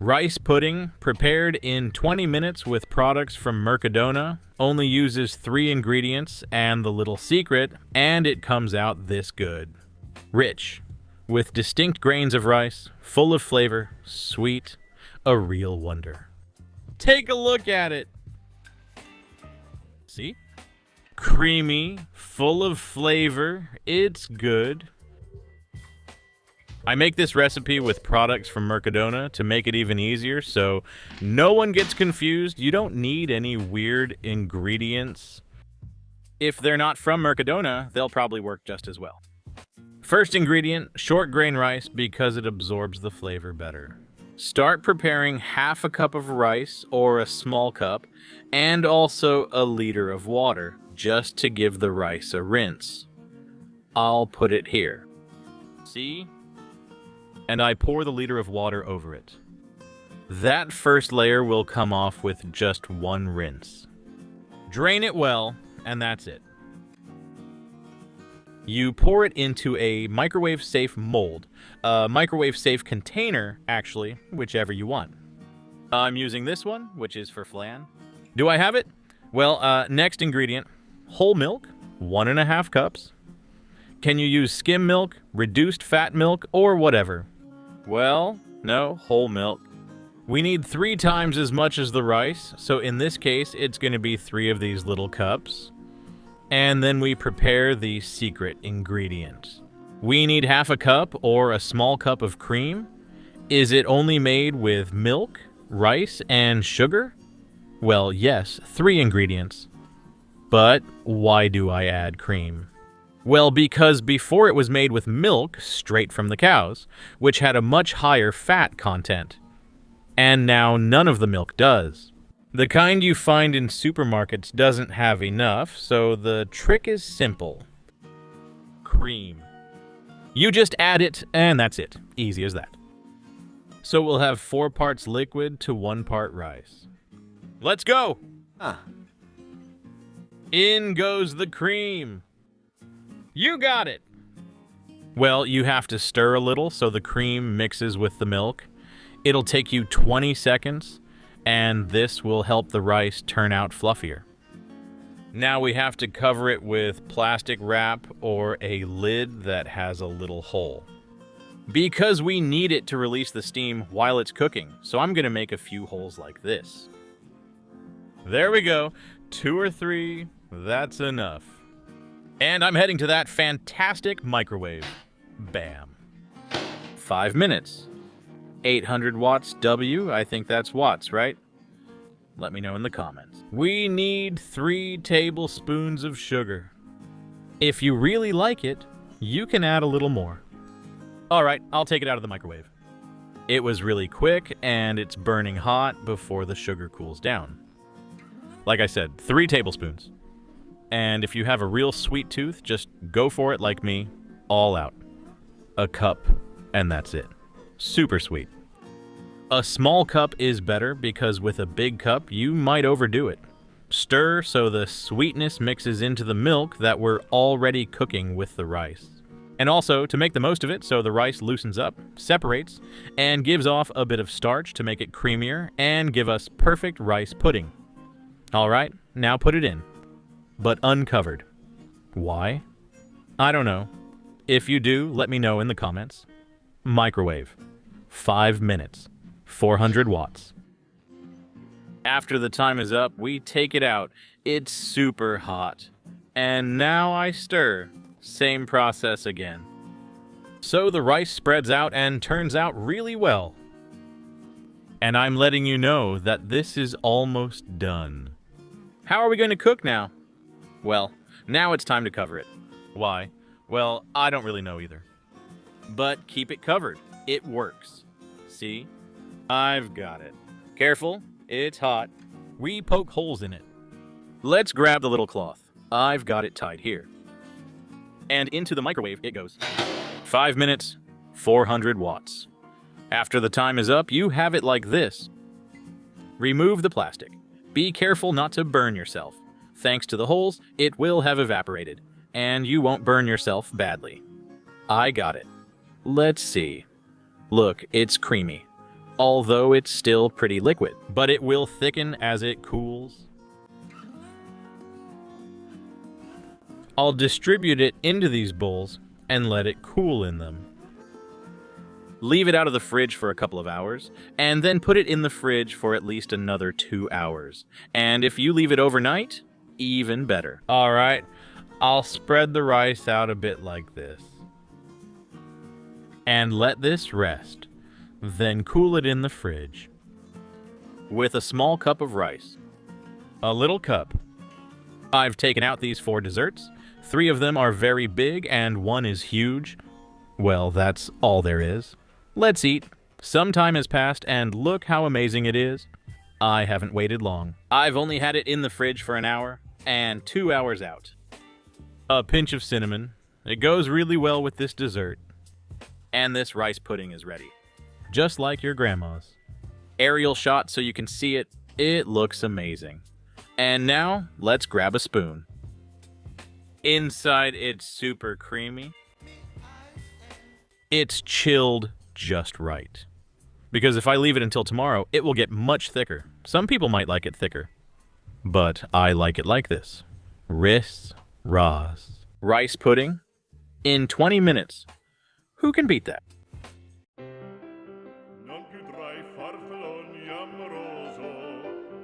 Rice pudding, prepared in 20 minutes with products from Mercadona, only uses 3 ingredients and the little secret, and it comes out this good. Rich, with distinct grains of rice, full of flavor, sweet, a real wonder. Take a look at it. See? Creamy, full of flavor, it's good. I make this recipe with products from Mercadona to make it even easier, so no one gets confused. You don't need any weird ingredients. If they're not from Mercadona, they'll probably work just as well. First ingredient, short grain rice because it absorbs the flavor better. Start preparing half a cup of rice or a small cup and also a liter of water just to give the rice a rinse. I'll put it here. See? And I pour the liter of water over it. That first layer will come off with just one rinse. Drain it well, and that's it. You pour it into a microwave-safe mold, a microwave-safe container, actually, whichever you want. I'm using this one, which is for flan. Do I have it? Well, next ingredient, whole milk, 1.5 cups. Can you use skim milk, reduced fat milk, or whatever? Well, no, whole milk. We need 3 times as much as the rice, so in this case, it's going to be 3 of these little cups. And then we prepare the secret ingredient. We need half a cup or a small cup of cream. Is it only made with milk, rice, and sugar? Well, yes, 3 ingredients. But why do I add cream? Well, because before it was made with milk straight from the cows, which had a much higher fat content. And now none of the milk does. The kind you find in supermarkets doesn't have enough, so the trick is simple. Cream. You just add it, and that's it. Easy as that. So we'll have 4 parts liquid to 1 part rice. Let's go! In goes the cream. You got it! Well, you have to stir a little so the cream mixes with the milk. It'll take you 20 seconds, and this will help the rice turn out fluffier. Now we have to cover it with plastic wrap or a lid that has a little hole. Because we need it to release the steam while it's cooking, so I'm going to make a few holes like this. There we go. 2 or 3, that's enough. And I'm heading to that fantastic microwave. Bam. 5 minutes. 800 watts W, I think that's watts, right? Let me know in the comments. We need 3 tablespoons of sugar. If you really like it, you can add a little more. All right, I'll take it out of the microwave. It was really quick, and it's burning hot before the sugar cools down. Like I said, 3 tablespoons. And if you have a real sweet tooth, just go for it like me, all out. A cup, and that's it. Super sweet. A small cup is better because with a big cup, you might overdo it. Stir so the sweetness mixes into the milk that we're already cooking with the rice. And also to make the most of it so the rice loosens up, separates, and gives off a bit of starch to make it creamier and give us perfect rice pudding. All right, now put it in. But uncovered. Why? I don't know. If you do, let me know in the comments. Microwave. 5 minutes. 400 watts. After the time is up, we take it out. It's super hot. And now I stir. Same process again. So the rice spreads out and turns out really well. And I'm letting you know that this is almost done. How are we going to cook now? Well, now it's time to cover it. Why? Well, I don't really know either. But keep it covered. It works. See? I've got it. Careful, it's hot. We poke holes in it. Let's grab the little cloth. I've got it tied here. And into the microwave it goes. 5 minutes, 400 watts. After the time is up, you have it like this. Remove the plastic. Be careful not to burn yourself. Thanks to the holes, it will have evaporated, and you won't burn yourself badly. I got it. Let's see. Look, it's creamy. although it's still pretty liquid, but it will thicken as it cools. I'll distribute it into these bowls and let it cool in them. Leave it out of the fridge for a couple of hours, and then put it in the fridge for at least another 2 hours. And if you leave it overnight, even better. All right, I'll spread the rice out a bit like this. And let this rest. Then cool it in the fridge. With a small cup of rice. A little cup. I've taken out these 4 desserts. 3 of them are very big and 1 is huge. Well, that's all there is. Let's eat. Some time has passed and look how amazing it is. I haven't waited long. I've only had it in the fridge for an hour and 2 hours out. A pinch of cinnamon. It goes really well with this dessert. And this rice pudding is ready. Just like your grandma's. Aerial shot so you can see it. It looks amazing. And now, let's grab a spoon. Inside, it's super creamy. It's chilled just right. Because if I leave it until tomorrow, it will get much thicker. Some people might like it thicker. But I like it like this. Riss Ras. Rice pudding in 20 minutes. Who can beat that? Non più tra i farfalloni amoroso,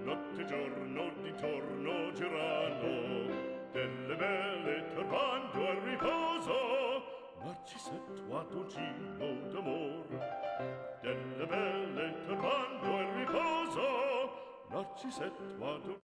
notte e giorno di torno girano, delle belle turbando al riposo, Narcisetto Adugino d'amor. Delle belle turbando al riposo, Narcisetto Adugino.